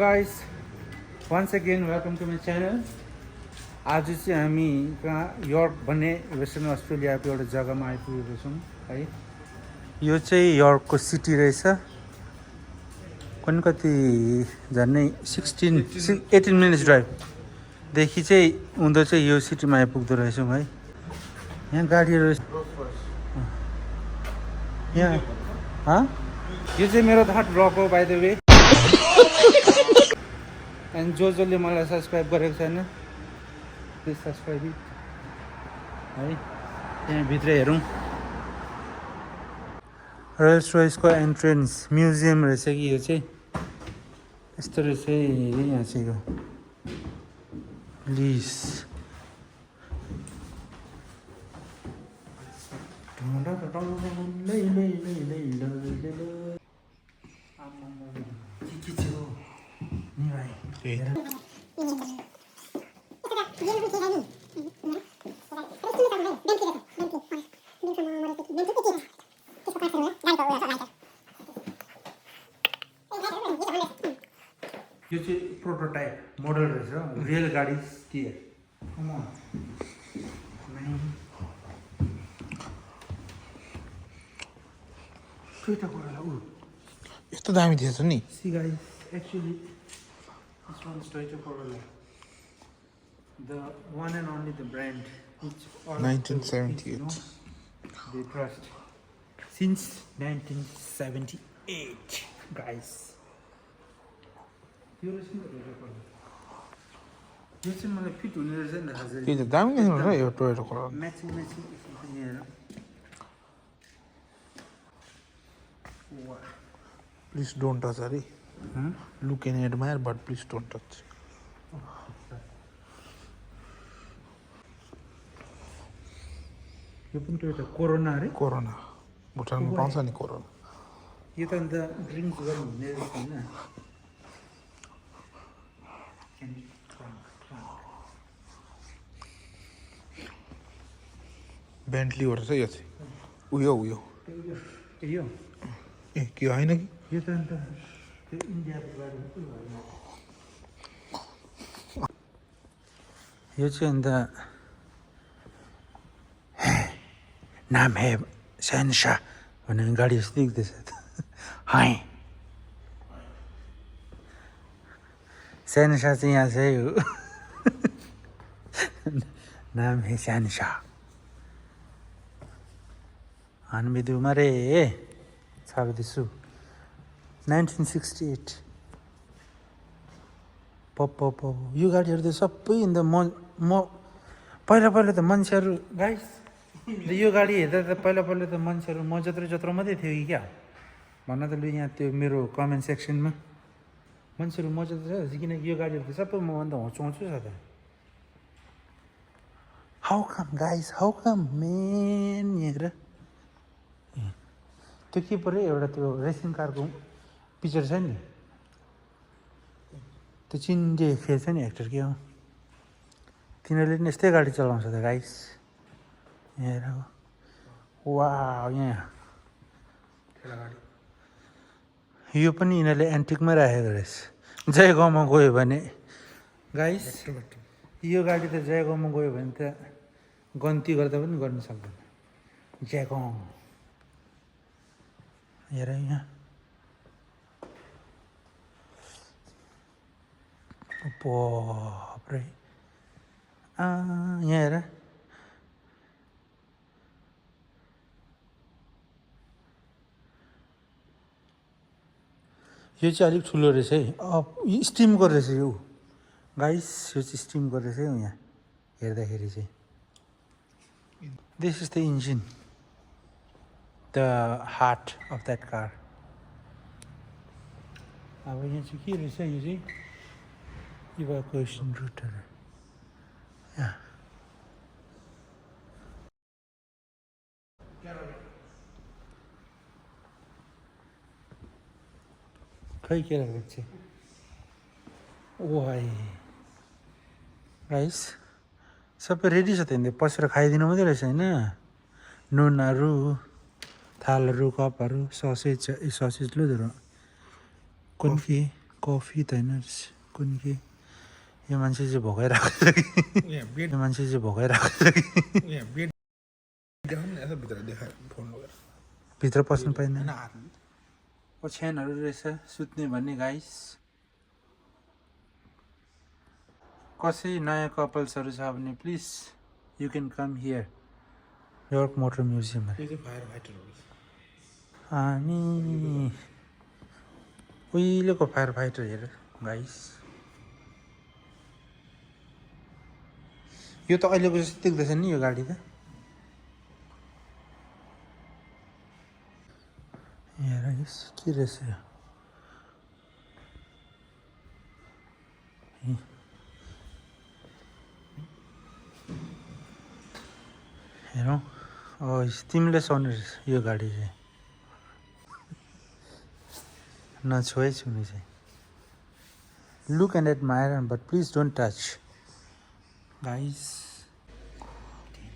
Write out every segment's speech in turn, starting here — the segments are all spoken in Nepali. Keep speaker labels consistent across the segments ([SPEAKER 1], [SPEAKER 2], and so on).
[SPEAKER 1] guys, once again welcome to my channel. आज चाहिँ हामी कहाँ यर्क भन्ने वेस्टर्न अस्ट्रेलियाको एउटा जग्गामा आइपुगेको छौँ है। यो चाहिँ यर्कको सिटी रहेछ। कति झन्डै 18 मिनट्स ड्राइभदेखि चाहिँ उँधो चाहिँ यो सिटीमा आइपुग्दो रहेछौँ है। यहाँ गाडीहरू यहाँ यो चाहिँ मेरो थर्ड ब्लग हो बाइ द वे। एन्ड जसले मलाई सब्सक्राइब गरेको छैन प्लिज सब्सक्राइब इट है। यहाँ भित्र हेरौँ। रोयल्स रोयसको एन्ट्रेन्स म्युजियम रहेछ कि यो चाहिँ। यस्तो रहेछ यहाँ चाहिँ यो प्लिज। यो चाहिँ प्रोटोटाइप मोडल रहेछ। रियल गाडी के
[SPEAKER 2] यस्तो दामी थिएछ नि।
[SPEAKER 1] See guys, actually this one is Toyota Corolla, the one and only the brand which all
[SPEAKER 2] 1978
[SPEAKER 1] they trust since 1978 guys. यो चाहिँ मलाई फिट हुने रहेछ नि हजुर।
[SPEAKER 2] यो त दामी देख्नु र यो Toyota Corolla.
[SPEAKER 1] Matching
[SPEAKER 2] please don't touch अरे। Look and admire but please don't touch.
[SPEAKER 1] यो पनि टोयोटा कोरोना अरे।
[SPEAKER 2] कोरोना भुटानमा पाउँछ नि कोरोना।
[SPEAKER 1] यो त अन्त ड्रिङ्क्स गर्नु हुने रहेछ होइन।
[SPEAKER 2] बेन्टली हो रहेछ यो चाहिँ। उयो
[SPEAKER 1] यो
[SPEAKER 2] ए के होइन कि
[SPEAKER 1] यो त अन्त त्यो इन्डियाको गाडी यो चाहिँ अन्त नाम है शहनशाह भन्ने गाडी जस्तो देख्दैछ त। हाई शहनशाह चाहिँ यहाँ चाहिँ हो। नाम है शहनशाह। हानबिदुमा रे छाप्दैछु 1968। पप यो गाडीहरू त सबै अन्त म पहिला त मान्छेहरू गाइस यो गाडी हेर्दा त पहिला त मान्छेहरू म जत्रो मात्रै थियो कि क्या भन्न त लु यहाँ त्यो मेरो कमेन्ट सेक्सनमा मान्छेहरू म जत्रो छ किनकि यो गाडीहरू त सबै मभन्दा होचो छ त। How com guys, how come main हेर त्यो के पऱ्यो एउटा त्यो रेसिङ कारको पिक्चर छ नि त्यो चिन्डे खेल्छ नि एक्टर के हो तिनीहरूले पनि यस्तै गाडी चलाउँछ त गाइस। हेर वा यहाँ यो पनि यिनीहरूले एन्टिकमै राखेको रहेछ। जयगाउँमा गयो भने गाइस यो गाडी त जयगाउँमा गयो भने त गन्ती गर्दा पनि गर्न सक्दैन। जयगाउँ हेर यहाँ बाप्रे यहाँ हेर यो चाहिँ अलिक ठुलो रहेछ है। स्टिमको रहेछ यो गाइस। यो चाहिँ स्टिमको रहेछ है यहाँ हेर्दाखेरि चाहिँ। This is the engine, the heart of that car. अब यहाँ चाहिँ के रहेछ यो चाहिँ इभ्याकुएसन रुटहरू। खै के राखेको चाहिँ वाइ गाइस सबै रेडी छ त। हिँड्दै पसेर खाइदिनु मात्रै रहेछ होइन। नुनहरू थालहरू कपहरू ससेज लु कुन्फी कफी त होइन रहेछ कुनै के यो मान्छे चाहिँ भोगाइरहेको छ कि
[SPEAKER 2] यहाँ बेड
[SPEAKER 1] यो मान्छे चाहिँ भोगाइरहेको छ कि
[SPEAKER 2] यहाँ बेड देखाउनु न यसो भित्र देखायो फोन लगेर
[SPEAKER 1] भित्र पस्नु पाइँदैन
[SPEAKER 2] होइन हातले
[SPEAKER 1] ओछ्यानहरू रहेछ सुत्ने भन्ने गाइस कसै नयाँ कपल्सहरू छ भने please you can come here York motor museum
[SPEAKER 2] यो चाहिँ फायर फाइटरहरू
[SPEAKER 1] अनि उहिलेको फायर फाइटर हेर गाइस यो त अहिलेको जस्तो देख्दैछ नि यो गाडी त हेर यस के रहेछ यो हेरौँ तिमीले सुहाउने रहेछ यो गाडी चाहिँ नछोइ छुनु चाहिँ look and admire but please don't touch guys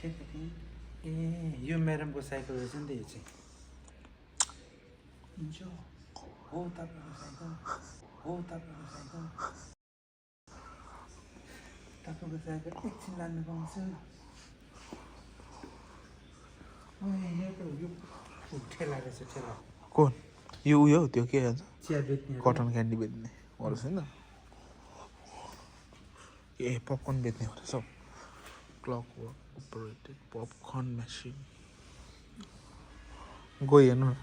[SPEAKER 1] ए यो म्याडमको साइकल रहेछ नि त यो चाहिँ जो हो तपाईँको साइकल हो तपाईँको साइकल तपाईँको साइकल एकछिन लानु पाउँछ यो त यो ठेला रहेछ ठेला
[SPEAKER 2] कोन यो उयो हो त्यो के भन्छ
[SPEAKER 1] चिया बेच्ने
[SPEAKER 2] कटन क्यान्डी बेच्ने रहेछ होइन ए पपकर्न बेच्ने रहेछ clock work operated popcorn machine गयो हेर्नु न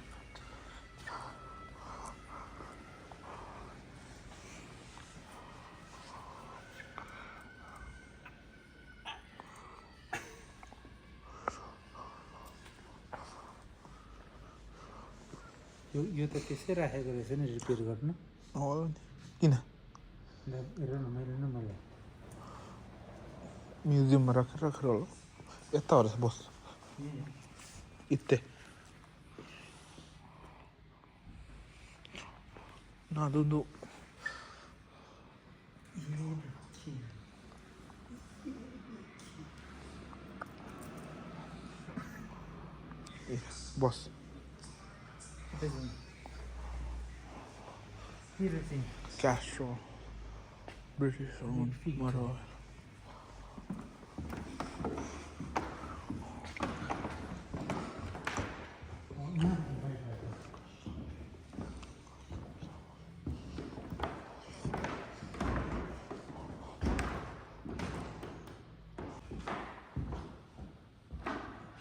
[SPEAKER 1] यो त त्यसै राखेको रहेछ नि रिपेयर गर्नु
[SPEAKER 2] होला नि किन
[SPEAKER 1] हेर न मैले न मलाई
[SPEAKER 2] म्युजियममा राखेर होला यता रहेछ बस इत्ते नदुदु बस Castro British owned motor oil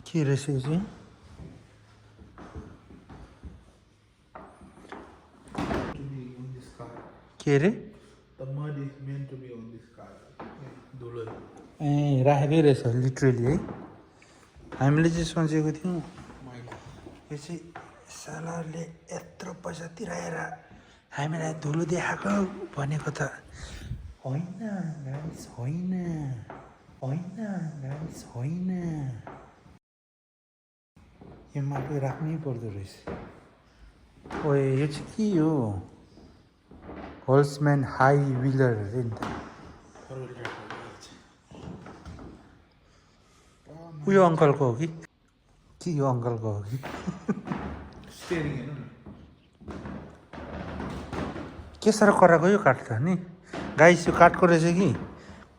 [SPEAKER 1] के रहेछ यो चाहिँ के अरे
[SPEAKER 2] The mud is meant to be on this car. धुलो
[SPEAKER 1] ए राखेकै रहेछ लिटरली है हामीले चाहिँ सोचेको थियौँ यो चाहिँ सालाले यत्रो पैसा तिराएर हामीलाई धुलो देखाएको भनेको त होइन गाइस होइन होइन गाइस होइन यो माटो राख्नै पर्दो रहेछ ओए यो चाहिँ के हो होल्सम्यान हाई विलर अरे नि त उयो अङ्कलको हो कि यो अङ्कलको हो कि
[SPEAKER 2] स्टेरिङ हेर्नु न
[SPEAKER 1] के साह्रो कराएको यो काठ त नि गाइस यो काठको रहेछ कि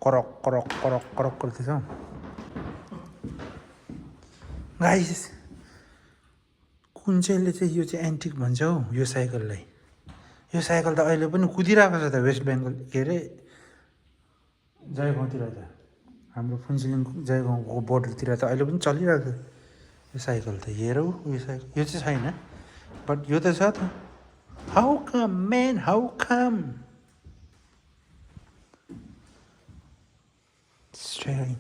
[SPEAKER 1] करक करक करक करक गर्दैछ गाइस कुन चाहिँले चाहिँ यो चाहिँ एन्टिक भन्छ हौ यो साइकललाई यो साइकल त अहिले पनि कुदिरहेको छ त वेस्ट बेङ्गल के अरे जयगाउँतिर त हाम्रो फुन्सिलिङ जयगाउँको बोर्डरतिर त अहिले पनि चलिरहेको छ यो साइकल त हेरौ यो साइकल यो चाहिँ छैन बट यो त छ त how come man how come स्ट्रेलिङ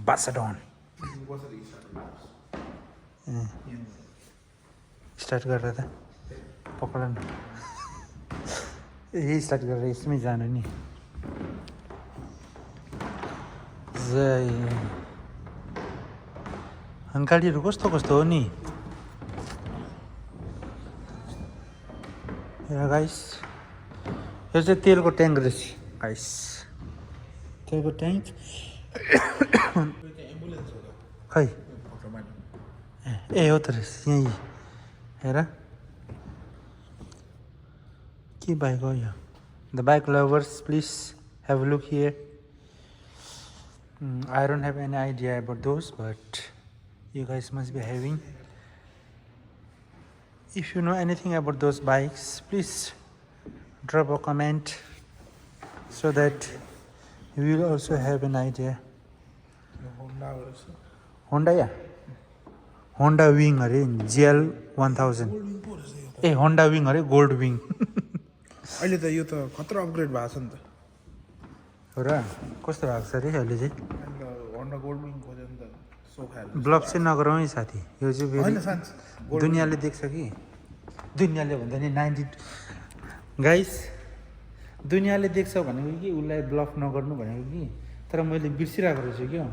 [SPEAKER 1] बासाडोन स्टार्ट गरेर त पक्ड न यही स्टार्ट गरेर यसमै जानु नि गाडीहरू कस्तो कस्तो हो नि गाइस यो चाहिँ तेलको ट्याङ्क रहेछ गाइस तेलको ट्याङ्क
[SPEAKER 2] एम्बुलेन्स हो
[SPEAKER 1] खै
[SPEAKER 2] फोटोमा
[SPEAKER 1] ए हो त रहेछ यहीँ हेर के बाइक हो यो the bike lovers please have look here I don't have any idea about those, but you guys must be having. If you know anything about those bikes, please drop a comment so that we will also have an idea.
[SPEAKER 2] Honda हो रहेछ
[SPEAKER 1] Honda या Honda Wing अरे GL 1000 ए Honda Wing अरे गोल्ड विङ
[SPEAKER 2] अहिले त यो त खतरा अपग्रेड भएको छ नि त
[SPEAKER 1] हो र कस्तो भएको छ अरे अहिले चाहिँ
[SPEAKER 2] होन्डा गोल्ड विङ खोज्यो नि त सोफा
[SPEAKER 1] ब्लक चाहिँ नगरौँ है साथी यो चाहिँ
[SPEAKER 2] होइन
[SPEAKER 1] फेरि
[SPEAKER 2] साँच्ची
[SPEAKER 1] दुनियाँले देख्छ कि दुनियाँले भन्दा नि 90 गाइस दुनियाँले देख्छ भनेको कि उसलाई ब्लक नगर्नु भनेको कि तर मैले बिर्सिरहेको रहेछु क्या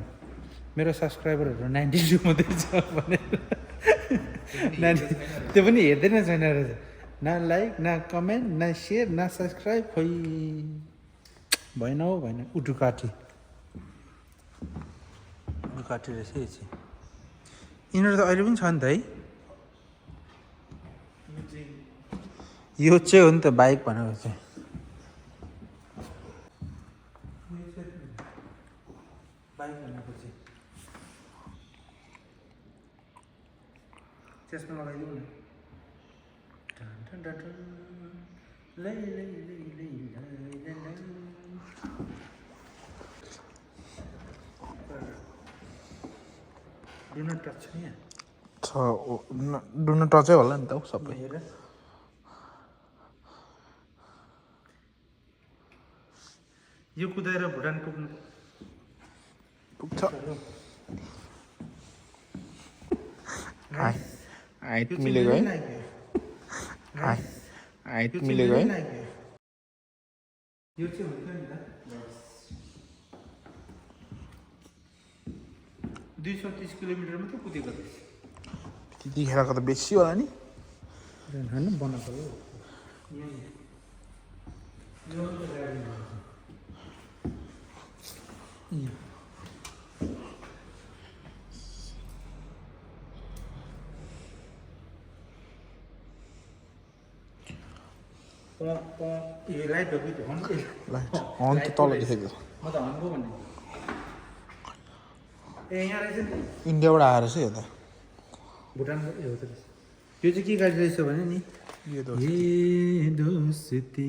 [SPEAKER 1] मेरो सब्सक्राइबरहरू 92 मात्रै छ भनेर त्यो पनि हेर्दैन छैन रहेछ न लाइक न कमेन्ट न सेयर न सब्सक्राइब खोइ भएन हौ भएन उटुकाटी रहेछ यो चाहिँ यिनीहरू त अहिले पनि छ नि त है यो चाहिँ हो नि त बाइक भनेको चाहिँ बाइक भनेको चाहिँ चस्मा लगाइदिउँ न डु नट टच छ यहाँ
[SPEAKER 2] डुन टचै होला नि त हौ सबै
[SPEAKER 1] हेर यो कुदाएर भुटान पुग्नु
[SPEAKER 2] पुग्छ हाइट मिलेको है हाइट मिलेको है
[SPEAKER 1] यो चाहिँ हुन्छ नि त 230 किलोमिटर मात्रै कुदेको रहेछ
[SPEAKER 2] त्यतिखेरको त बेसी होला नि
[SPEAKER 1] होइन बनाएको हो यो लाइट हो कि
[SPEAKER 2] लाइट हर्न त तल देखेको
[SPEAKER 1] म त हन्को भन्ने ए यहाँ रहेछ नि
[SPEAKER 2] इन्डियाबाट आएर चाहिँ यो त
[SPEAKER 1] भुटानको ए हो त रहेछ यो चाहिँ के गाडी रहेछ भने नि
[SPEAKER 2] यो त
[SPEAKER 1] ये दोस्ती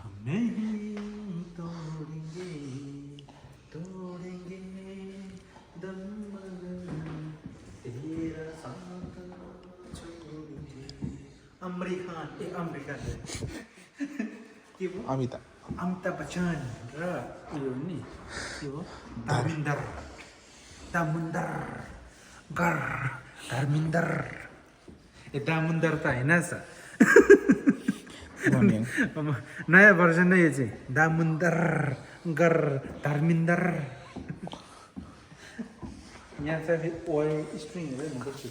[SPEAKER 1] हम नहीं तोड़ेंगे तोड़ेंगे दम तेरा साथ छोड़ेंगे अमेरिकन ए अमेरिकन के हो अमिताभ बच्चन र उयो नि के हो धर्मिन्दर ए दामुन्दर त होइन छ नयाँ भर्जन नै यो चाहिँ दामुन्दर गर धर्मिन्दर यहाँ चाहिँ ओए स्ट्रिङहरू हुनुपर्छ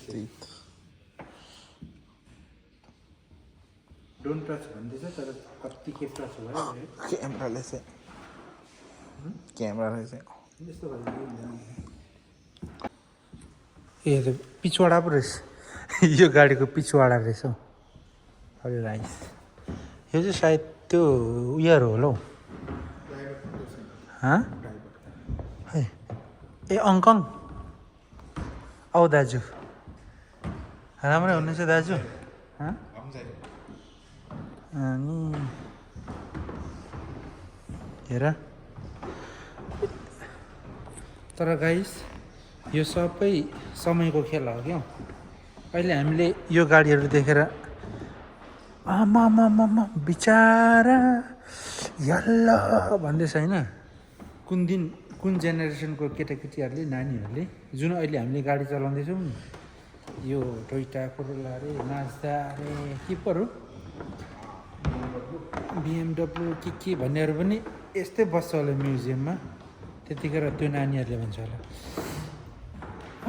[SPEAKER 1] डोन्ट टच भन्दैछ तर कति के टच भयो
[SPEAKER 2] क्यामेराले चाहिँ
[SPEAKER 1] यस्तो ए त पिछवाडा पो रहेछ यो गाडीको पिछवाडा रहेछ हौ अरे राइस यो चाहिँ सायद त्यो उयोहरू होला हौ है ए अङ्कङ औ दाजु राम्रै हुनुहुन्छ दाजु अनि हेर तर गाइस यो सबै समयको खेल हो क्या अहिले हामीले यो गाडीहरू देखेर आमा बिचारा यल्ला भन्दैछ होइन कुन दिन कुन जेनेरेसनको केटाकेटीहरूले नानीहरूले जुन अहिले हामीले गाडी चलाउँदैछौँ यो टोयोटा कोरोला अरे माज्दा अरे के पो BMW के भन्नेहरू पनि यस्तै बस्छ होला म्युजियममा त्यतिखेर त्यो नानीहरूले भन्छ होला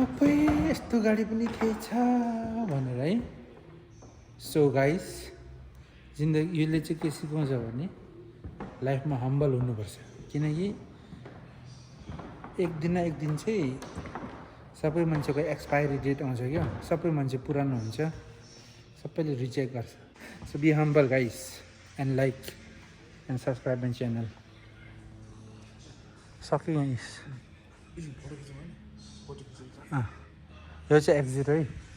[SPEAKER 1] अबै यस्तो गाडी पनि थिएछ भनेर है सो गाइस जिन्दगी यसले चाहिँ के सिकाउँछ भने लाइफमा हम्बल हुनुपर्छ किनकि एक दिन न एक दिन चाहिँ सबै मान्छेको एक्सपायरी डेट आउँछ क्या सबै मान्छे पुरानो हुन्छ सबैले रिजेक्ट गर्छ so be humble guys and like and subscribe my channel सक्यो गाइस यो चाहिँ एक्जिट है